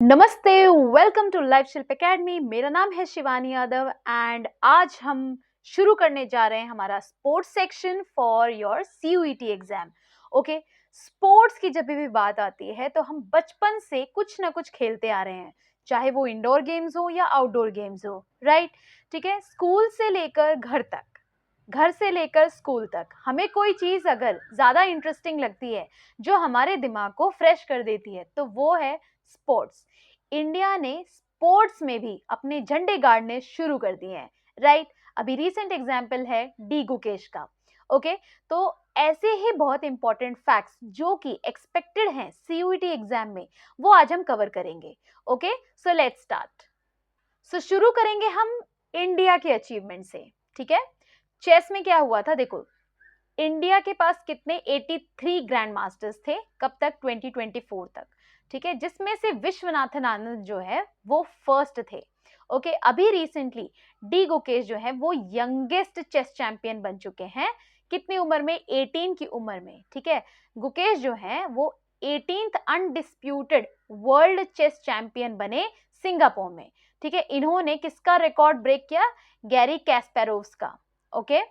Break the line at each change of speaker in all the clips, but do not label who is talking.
नमस्ते, welcome to life शिल्प academy. मेरा नाम है शिवानी यादव एंड आज हम शुरू करने जा रहे हैं हमारा sports section for your CUET exam. Okay, sports की जब भी बात आती है तो हम बचपन से कुछ ना कुछ खेलते आ रहे हैं, चाहे वो इंडोर गेम्स हो या आउटडोर गेम्स हो, राइट? ठीक है, स्कूल से लेकर घर तक, घर से लेकर स्कूल तक हमें कोई चीज़ अगर ज़्यादा इंटरेस्टिंग लगती है, जो हमारे दिमाग को फ्रेश कर देती है, तो वो है स्पोर्ट्स। इंडिया ने स्पोर्ट्स में भी अपने झंडे गाड़ने शुरू कर दिए हैं, राइट? अभी रीसेंट एग्जाम्पल है डी गुकेश का। ओके, तो ऐसे ही बहुत इंपॉर्टेंट फैक्ट्स जो कि एक्सपेक्टेड हैं सीयूईटी एग्जाम में, वो आज हम कवर करेंगे। Okay, so let's start. So शुरू करेंगे हम इंडिया के अचीवमेंट से। ठीक है, चेस में क्या हुआ था, देखो इंडिया के पास कितने 83 ग्रैंड मास्टर्स थे, कब तक? 2024 तक। ठीक है, जिसमें से विश्वनाथन आनंद जो है वो फर्स्ट थे। ओके, अभी रिसेंटली डी गुकेश जो है वो यंगेस्ट चेस चैंपियन बन चुके हैं। कितनी उम्र में? 18 की उम्र में। ठीक है, गुकेश जो है वो 18th undisputed world chess champion बने सिंगापुर में। ठीक है, इन्होंने किसका रिकॉर्ड ब्रेक किया? गैरी कैस्पेरोव्स का। ओके,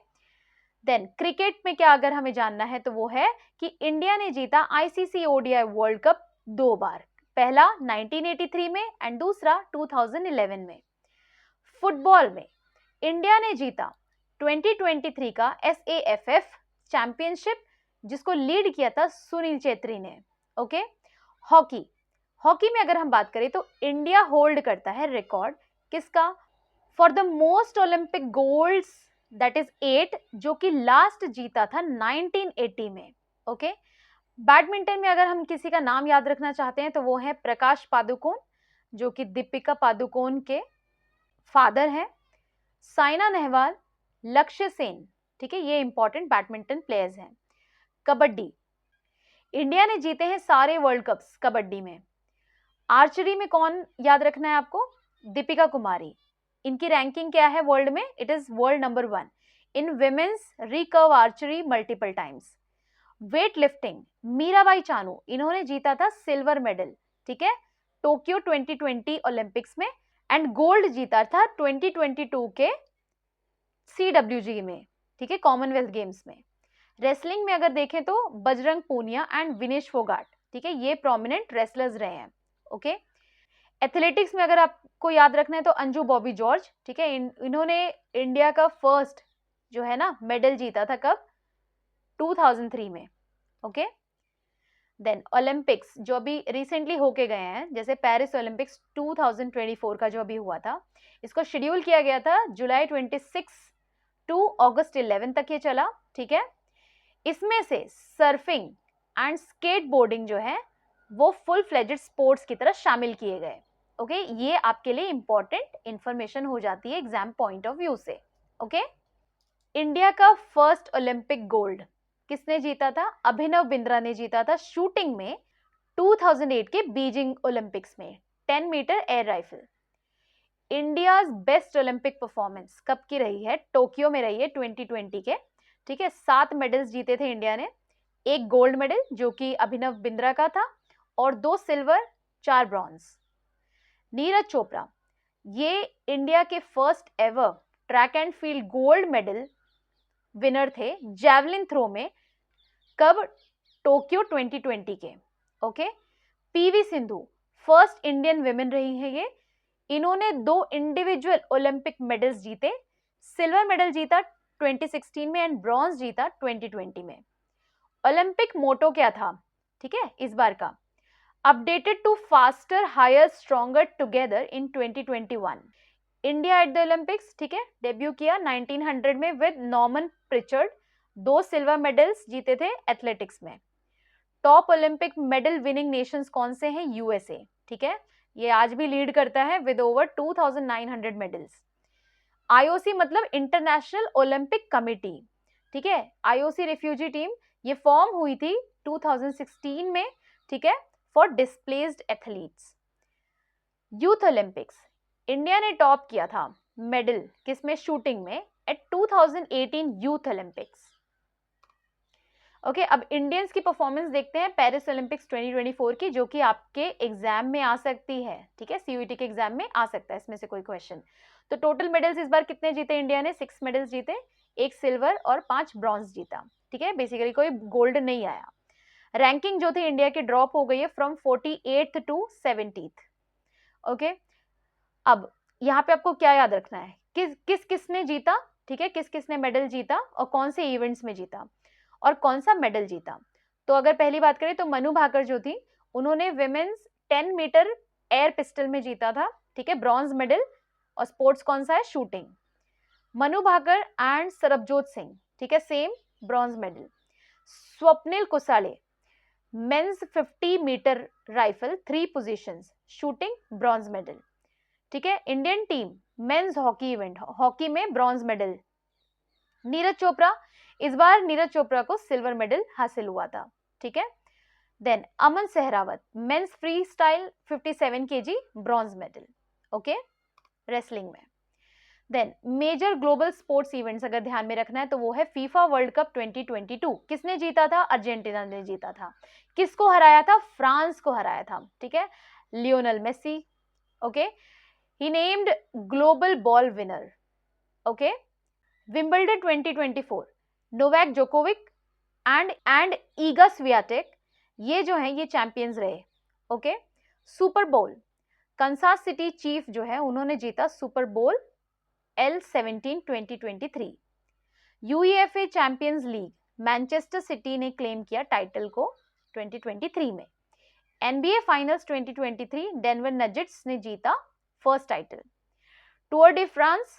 देन क्रिकेट में क्या अगर हमें जानना है तो वो है कि इंडिया ने जीता आईसीसी ओडीआई वर्ल्ड कप 2 बार, पहला 1983 में एंड दूसरा 2011 में। फुटबॉल में इंडिया ने जीता 2023 का एसएएफएफ चैंपियनशिप, जिसको लीड किया था सुनील चेत्री ने। ओके, हॉकी, हॉकी में अगर हम बात करें तो इंडिया होल्ड करता है रिकॉर्ड किसका? For the most Olympic golds, that is 8, जो कि लास्ट जीता था 1980 में। ओके, बैडमिंटन में अगर हम किसी का नाम याद रखना चाहते हैं तो वो है प्रकाश पादुकोण, जो कि दीपिका पादुकोण के फादर हैं। साइना नेहवाल, लक्ष्य सेन, ठीक है, ये इंपॉर्टेंट बैडमिंटन प्लेयर्स हैं। कबड्डी, इंडिया ने जीते हैं सारे वर्ल्ड कप्स कबड्डी में। आर्चरी में कौन याद रखना है आपको? दीपिका कुमारी। इनकी रैंकिंग क्या है वर्ल्ड में? It is world number 1 in women's recurve archery multiple times. Weight lifting, Mirabai Chanu, इन्होंने जीता था सिल्वर मेडल, ठीक है, टोक्यो 2020 ओलंपिक्स में, एंड गोल्ड जीता था 2022 के सीडब्ल्यूजी में, ठीक है, कॉमनवेल्थ गेम्स में। रेसलिंग में अगर देखें तो बजरंग पूनिया एंड विनेश फोगाट, ठीक है, ये प्रोमिनेंट रेसलर्स रहे हैं। ओके, एथलेटिक्स में अगर आपको याद रखना है तो अंजू बॉबी जॉर्ज, ठीक है, इन्होंने इंडिया का फर्स्ट जो है ना मेडल जीता था, कब? 2003 में। ओके, देन ओलंपिक्स जो अभी रिसेंटली होके गए हैं, जैसे पेरिस ओलंपिक्स 2024 का जो अभी हुआ था, इसको शेड्यूल किया गया था जुलाई 26 टू अगस्त 11 तक ये चला। ठीक है, इसमें से सर्फिंग एंड स्केटबोर्डिंग जो है वो फुल फ्लेजेड स्पोर्ट्स की तरह शामिल किए गए। ओके, ये आपके लिए इंपॉर्टेंट इंफॉर्मेशन हो जाती है एग्जाम पॉइंट ऑफ व्यू से। ओके, इंडिया का फर्स्ट ओलंपिक गोल्ड किसने जीता था? अभिनव बिंद्रा ने जीता था शूटिंग में 2008 के बीजिंग ओलंपिक्स में, 10 metre air rifle. India best Olympic performance कब की रही है? टोक्यो में रही है 2020 के। ठीक है, 7 मेडल्स जीते थे इंडिया ने, 1 गोल्ड मेडल जो कि अभिनव बिंद्रा का था, और 2 सिल्वर, 4 ब्रॉन्ज। नीरज चोपड़ा, ये इंडिया के first ever track and field gold medal winner थे जैवलिन थ्रो में, कब? टोक्यो 2020 के। Okay, PV Sindhu first Indian women रही है ये, इन्होंने 2 इंडिविजुअल ओलंपिक मेडल्स जीते, सिल्वर मेडल जीता 2016 में एंड ब्रॉन्ज जीता 2020 में। ओलंपिक मोटो क्या था, ठीक है, इस बार का? Updated to faster higher stronger together in 2021। India at the Olympics, ठीक है, डेब्यू किया 1900 में with Norman Pritchard, 2 silver medals जीते थे एथलेटिक्स में। Top Olympic medal winning nations कौन से हैं? यूएसए, ठीक है, ये आज भी लीड करता है विद ओवर 2900 मेडल्स। आईओसी मतलब इंटरनेशनल ओलंपिक कमिटी, ठीक है, आईओसी रिफ्यूजी टीम, ये फॉर्म हुई थी 2016 में, ठीक है, for displaced athletes. Youth Olympics, India ने टॉप किया था मेडल किसमें? शूटिंग में, एट 2018 यूथ ओलंपिक्स। ओके, अब इंडियंस की परफॉर्मेंस देखते हैं पेरिस ओलंपिक्स 2024 की, जो कि आपके एग्जाम में आ सकती है, ठीक है, सीयूईटी के एग्जाम में आ सकता है इसमें से कोई क्वेश्चन। तो टोटल मेडल्स इस बार कितने जीते इंडिया ने? 6 मेडल्स जीते, 1 सिल्वर और 5 ब्रॉन्ज जीता, ठीक है, बेसिकली कोई गोल्ड नहीं आया। रैंकिंग जो थी इंडिया की ड्रॉप हो गई है from 48th to 70th। Okay, अब यहाँ पे आपको क्या याद रखना है, किसने जीता, ठीक है, किसने मेडल जीता और कौन से इवेंट्स में जीता और कौन सा मेडल जीता। तो अगर पहली बात करें तो मनु भाकर जो थी, उन्होंने विमेन्स 10 मीटर एयर पिस्टल में जीता था, ठीक है, ब्रॉन्ज मेडल। और स्पोर्ट्स कौन सा है? शूटिंग। मनु भाकर एंड सरबजोत सिंह, ठीक है, same bronze medal. Swapnil Kusale men's 50 metre rifle 3 positions, shooting, bronze medal, ठीक है। Indian team men's hockey event, hockey में ब्रॉन्ज मेडल। नीरज चोपड़ा, इस बार नीरज चोपड़ा को सिल्वर मेडल हासिल हुआ था, ठीक है। Then Aman Sehrawat men's freestyle 57 kg bronze medal, okay, wrestling में। Then major global sports events अगर ध्यान में रखना है तो वो है फीफा वर्ल्ड कप 2022। किसने जीता था? अर्जेंटीना ने जीता था। किसको हराया था? फ्रांस को हराया था, ठीक है, Lionel Messi, okay. He named global ball winner, okay. Wimbledon 2024, Novak Djokovic and Iga Swiatek, ये जो हैं ये चैंपियंस रहे, ओके। Super Bowl, Kansas City chief जो है उन्होंने जीता Super Bowl L17 2023। UEFA Champions League, Manchester City ने क्लेम किया टाइटल को 2023 में। एनबीए फाइनल्स 2023, डेनवर नगेट्स ने जीता first title. Tour de France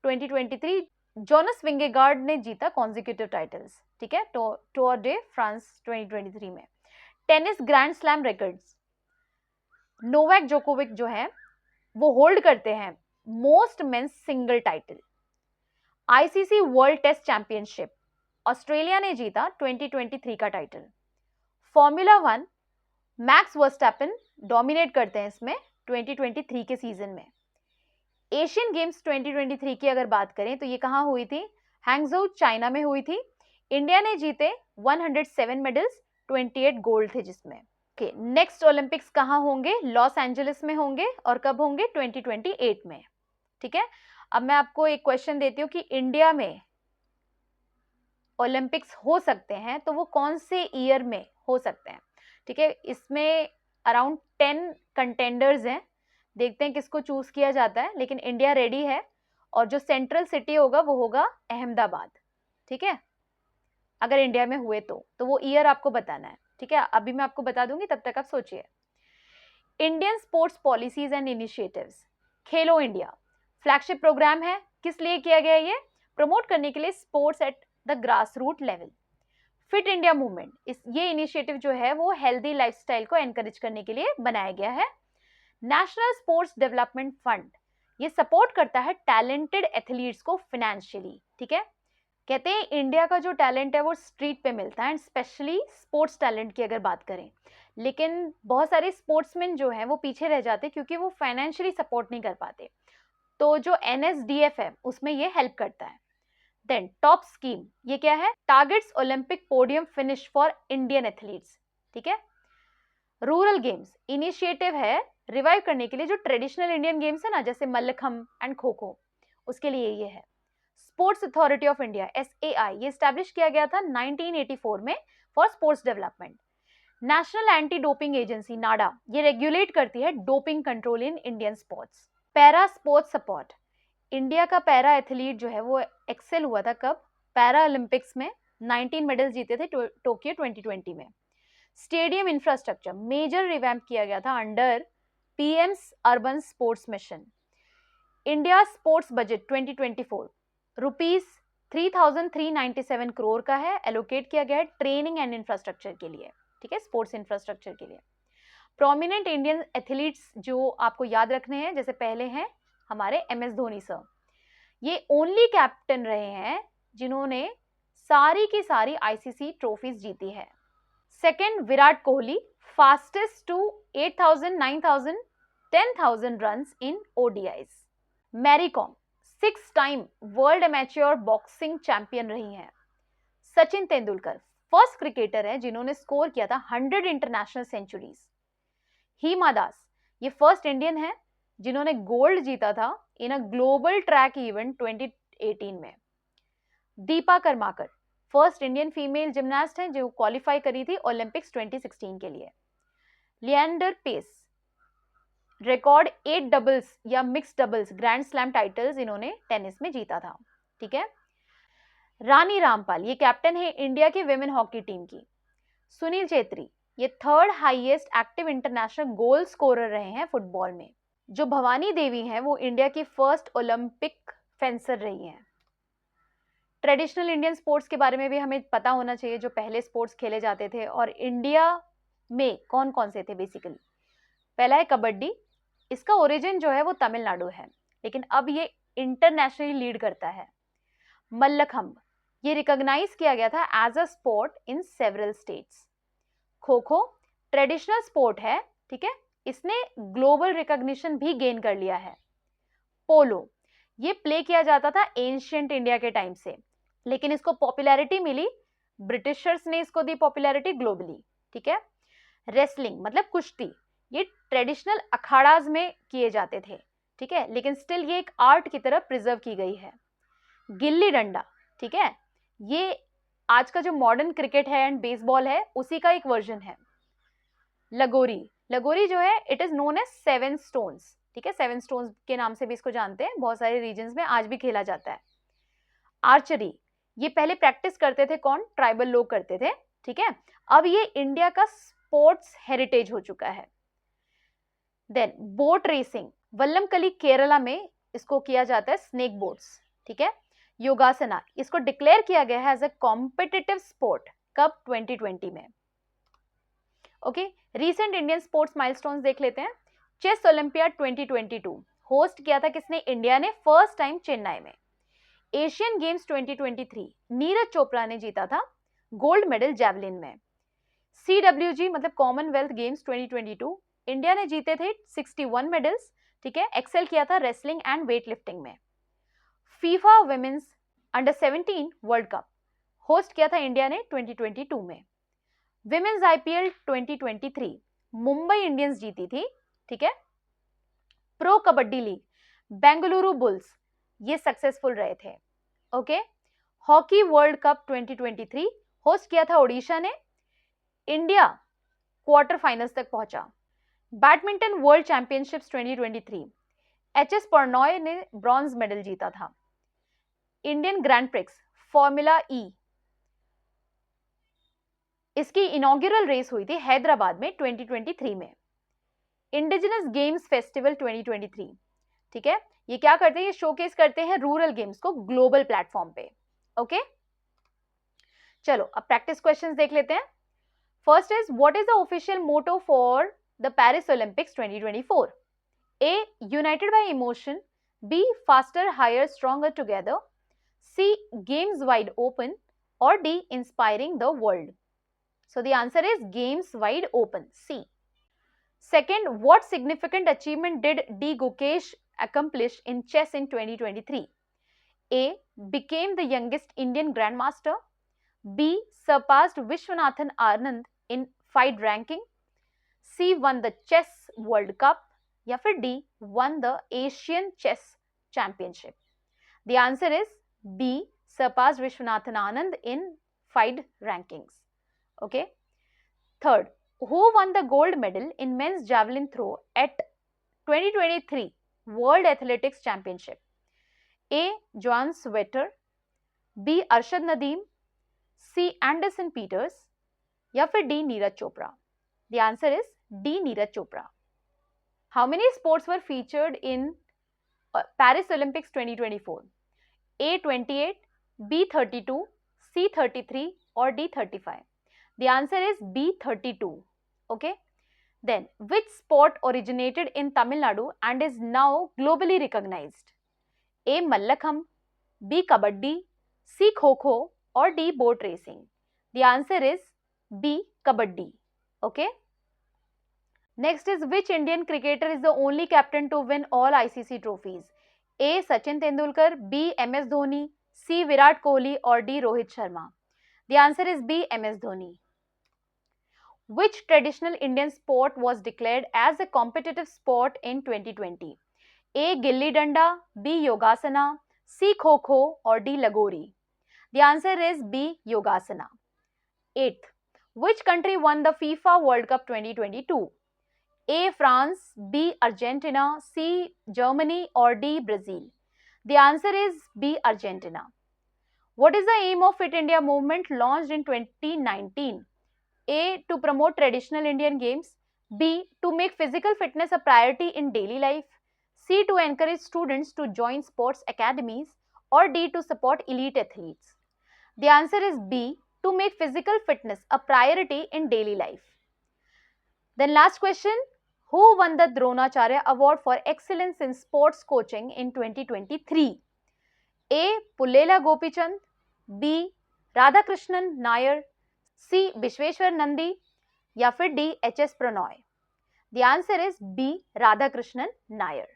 2023, Jonas Vingegaard ने जीता कॉन्जिक्यूटिव टाइटल्स, ठीक है, टूर डे फ्रांस 2023 में। Tennis grand slam records, Novak Djokovic जो है वो होल्ड करते हैं most men's single title. ICC World Test Championship, Australia ने जीता 2023 का title. Formula 1, Max Verstappen dominate करते हैं इसमें 2023 के सीजन में। एशियन गेम्स 2023 की अगर बात करें तो ये कहाँ हुई थी? हैंगझोउ चाइना में हुई थी। इंडिया ने जीते 107 मेडल्स, 28 गोल्ड थे जिसमें। ओके, नेक्स्ट ओलंपिक्स कहाँ होंगे? लॉस एंजलिस में होंगे, और कब होंगे? 2028 में, ठीक है। अब मैं आपको एक क्वेश्चन देती हूँ कि इंडिया में ओलंपिक्स हो सकते हैं तो वो कौन से ईयर में हो सकते हैं, ठीक है। इसमें अराउंड 10 कंटेंडर्स हैं, देखते हैं किसको चूज किया जाता है, लेकिन इंडिया रेडी है और जो सेंट्रल सिटी होगा वो होगा अहमदाबाद, ठीक है, अगर इंडिया में हुए तो वो ईयर आपको बताना है, ठीक है। अभी मैं आपको बता दूंगी, तब तक आप सोचिए। Indian sports policies and initiatives, Khelo India flagship programme है, किस लिए किया गया? ये प्रमोट करने के लिए sports at the grass root level. Fit India Movement, ये इनिशिएटिव जो है वो हेल्दी लाइफस्टाइल को एनकरेज करने के लिए बनाया गया है। नेशनल स्पोर्ट्स डेवलपमेंट फंड, ये सपोर्ट करता है टैलेंटेड एथलीट्स को फाइनेंशियली, ठीक है। कहते हैं इंडिया का जो टैलेंट है वो स्ट्रीट पे मिलता है, एंड स्पेशली स्पोर्ट्स टैलेंट की अगर बात करें, लेकिन बहुत सारे स्पोर्ट्समैन जो हैं वो पीछे रह जाते क्योंकि वो फाइनेंशियली सपोर्ट नहीं कर पाते। तो जो NSDF है उसमें ये हेल्प करता है। देन टॉप स्कीम, ये क्या है? Targets Olympic podium finish for Indian athletes, ठीक है। रूरल गेम्स इनिशिएटिव है रिवाइव करने के लिए जो ट्रेडिशनल इंडियन गेम्स है ना, जैसे मल्लखम्ब एंड खो खो, उसके लिए ये है। Sports authority of India SAI, ये स्टैब्लिश किया गया था 1984 में for sports development. National anti doping agency NADA, ये रेगुलेट करती है doping control in Indian sports. Para sports support, India का पैरा एथलीट जो है वो एक्सेल हुआ था कब? पैरा ओलंपिक्स में 19 मेडल जीते थे टोक्यो 2020 में। स्टेडियम इंफ्रास्ट्रक्चर मेजर रिवैम्प किया गया था under PM's urban sports mission. India sports budget 2024 rupees 3,397 crore का है, एलोकेट किया गया है ट्रेनिंग एंड इंफ्रास्ट्रक्चर के लिए, ठीक है, स्पोर्ट्स इंफ्रास्ट्रक्चर के लिए। प्रोमिनेंट इंडियन एथलीट्स जो आपको याद रखने हैं, जैसे पहले हैं हमारे MS धोनी सर, ये ओनली कैप्टन रहे हैं जिन्होंने सारी की सारी ICC ट्रॉफीज जीती है। Second Virat Kohli, fastest to 8,000, 9,000, 10,000 runs in ODIs। Mary Kom 6 time world amateur boxing champion रही हैं। सचिन तेंदुलकर फर्स्ट क्रिकेटर हैं जिन्होंने स्कोर किया था 100 इंटरनेशनल सेंचुरीज। हिमा दास, ये फर्स्ट इंडियन है जिन्होंने गोल्ड जीता था इन अ ग्लोबल ट्रैक इवेंट 2018 में। Deepa Karmakar, first Indian female gymnast हैं जो क्वालिफाई करी थी ओलंपिक्स 2016 के लिए। लिएंडर पेस, रिकॉर्ड 8 डबल्स या mix doubles grand slam titles इन्होंने टेनिस में जीता था, ठीक है। रानी रामपाल, ये कैप्टन है इंडिया की विमेन हॉकी टीम की। सुनील छेत्री, ये third highest active international goal scorer रहे हैं फुटबॉल में। जो भवानी देवी हैं वो इंडिया की फर्स्ट ओलंपिक फेंसर रही हैं। ट्रेडिशनल इंडियन स्पोर्ट्स के बारे में भी हमें पता होना चाहिए, जो पहले स्पोर्ट्स खेले जाते थे और इंडिया में कौन कौन से थे बेसिकली। पहला है कबड्डी, इसका ओरिजिन जो है वो तमिलनाडु है, लेकिन अब ये इंटरनेशनली लीड करता है। मल्लखंब, ये रिकॉग्नाइज किया गया था as a sport in several states. Kho kho traditional sport है, ठीक है, इसने ग्लोबल रिकॉग्निशन भी गेन कर लिया है। पोलो, ये प्ले किया जाता था एंशिएंट इंडिया के टाइम से, लेकिन इसको पॉपुलैरिटी मिली, ब्रिटिशर्स ने इसको दी पॉपुलैरिटी ग्लोबली, ठीक है। रेसलिंग मतलब कुश्ती, ये ट्रेडिशनल अखाड़ाज में किए जाते थे, ठीक है, लेकिन स्टिल ये एक आर्ट की तरह प्रिजर्व की गई है। गिल्ली डंडा, ठीक है, ये आज का जो मॉडर्न क्रिकेट है एंड बेसबॉल है उसी का एक वर्जन है। लगोरी, लगोरी जो है it is known as 7 stones, ठीक है, 7 स्टोन्स के नाम से भी इसको जानते हैं, बहुत सारे रीजन्स में आज भी खेला जाता है। आर्चरी, ये पहले प्रैक्टिस करते थे कौन, ट्राइबल लोग करते थे, ठीक है, अब ये इंडिया का स्पोर्ट्स हेरिटेज हो चुका है। देन बोट रेसिंग, वल्लमकली केरला में इसको किया जाता है, स्नेक बोट्स, ठीक है। योगासना, इसको डिक्लेयर किया गया है एज अ कॉम्पिटिटिव स्पोर्ट, कब, 2020 में। Okay, recent Indian sports milestones देख लेते हैं। चेस ओलंपियाड 2022 होस्ट किया था किसने, इंडिया ने, फर्स्ट टाइम चेन्नई में। एशियन गेम्स 2023 नीरज चोपड़ा ने जीता था गोल्ड मेडल जैवलिन में। CWG मतलब कॉमनवेल्थ गेम्स 2022 इंडिया ने जीते थे 61 मेडल्स, ठीक है, एक्सेल किया था रेसलिंग एंड वेट लिफ्टिंग में। FIFA women's under 17 world cup host किया था इंडिया ने 2022 में। विमेंस IPL 2023 मुंबई इंडियंस जीती थी, ठीक है। Pro kabaddi league Bengaluru bulls ये सक्सेसफुल रहे थे। Okay, hockey world cup 2023 host किया था ओडिशा ने, इंडिया क्वार्टर फाइनल्स तक पहुंचा। बैडमिंटन वर्ल्ड चैंपियनशिप्स 2023 HS पर्नॉय ने ब्रॉन्ज मेडल जीता था। Indian grand prix formula E, इसकी इनॉग्यूरल रेस हुई थी हैदराबाद में 2023 में। इंडिजिनस गेम्स फेस्टिवल 2023, ठीक है, ये क्या करते हैं, ये शोकेस करते हैं रूरल गेम्स को ग्लोबल प्लेटफॉर्म पे। ओके, चलो अब प्रैक्टिस क्वेश्चंस देख लेते हैं। First is what is the official motto for the Paris Olympics 2024? A, united by emotion, B, faster, higher, stronger together, C, games wide open, or D, inspiring the world. So the answer is games wide open, C. Second, what significant achievement did D. Gukesh accomplish in chess in 2023? A, became the youngest Indian grandmaster, B, surpassed Vishwanathan Anand in FIDE ranking, C, won the chess world cup, या फिर D, won the Asian chess championship. The answer is B, surpassed Vishwanathan Anand in FIDE rankings. Okay. Third, who won the gold medal in men's javelin throw at 2023 World Athletics Championship? A, Joan Sweater, B, Arshad Nadeem, C, Anderson Peters, या फिर D, Neeraj Chopra. The answer is D, Neeraj Chopra. How many sports were featured in Paris Olympics 2024? A, 28, B, 32, C, 33, or D, 35? The answer is B, 32. Okay. Then, which sport originated in Tamil Nadu and is now globally recognized? A, Mallakhamb, B, Kabaddi, C, Kho-Kho, or D, boat racing? The answer is B, Kabaddi. Okay. Next is which Indian cricketer is the only captain to win all ICC trophies? A, Sachin Tendulkar, B, MS Dhoni, C, Virat Kohli, or D, Rohit Sharma? The answer is B. MS Dhoni. Which traditional Indian sport was declared as a competitive sport in 2020? A. Gilli Danda, B. Yogasana, C. Kho Kho, or D. Lagori? The answer is B. Yogasana. 8th. Which country won the FIFA World Cup 2022? A. France, B. Argentina, C. Germany, or D. Brazil? The answer is B. Argentina. What is the aim of Fit India movement launched in 2019? A. To promote traditional Indian games. B. To make physical fitness a priority in daily life. C. To encourage students to join sports academies. Or D. To support elite athletes. The answer is B. To make physical fitness a priority in daily life. Then last question. Who won the Dronacharya Award for Excellence in Sports Coaching in 2023? A. Pullela Gopichand, B. Radhakrishnan Nair, C. Vishweshwar Nandi, या फिर D. H.S. Pranoy? The answer is B. Radhakrishnan Nair.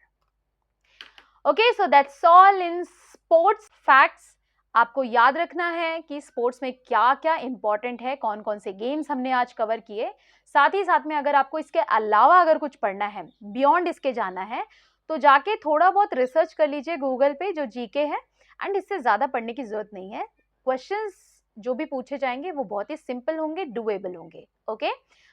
Okay, so that's all in sports facts. आपको याद रखना है कि sports में क्या क्या इंपॉर्टेंट है, कौन कौन से गेम्स हमने आज कवर किए. साथ ही साथ में अगर आपको इसके अलावा अगर कुछ पढ़ना है, बियॉन्ड इसके जाना है, तो जाके थोड़ा बहुत रिसर्च कर लीजिए गूगल पे जो जीके है. एंड इससे ज़्यादा पढ़ने की ज़रूरत नहीं है. क्वेश्चंस जो भी पूछे जाएंगे वो बहुत ही सिंपल होंगे, डुएबल होंगे. ओके,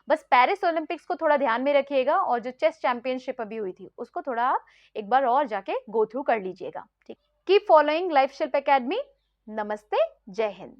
बस पेरिस ओलंपिक्स को थोड़ा ध्यान में रखिएगा और जो चेस चैंपियनशिप अभी हुई थी उसको थोड़ा आप एक बार और जाके गो थ्रू कर लीजिएगा. ठीक, कीप फॉलोइंग लाइफ शिल्प एकेडमी. नमस्ते, जय हिंद.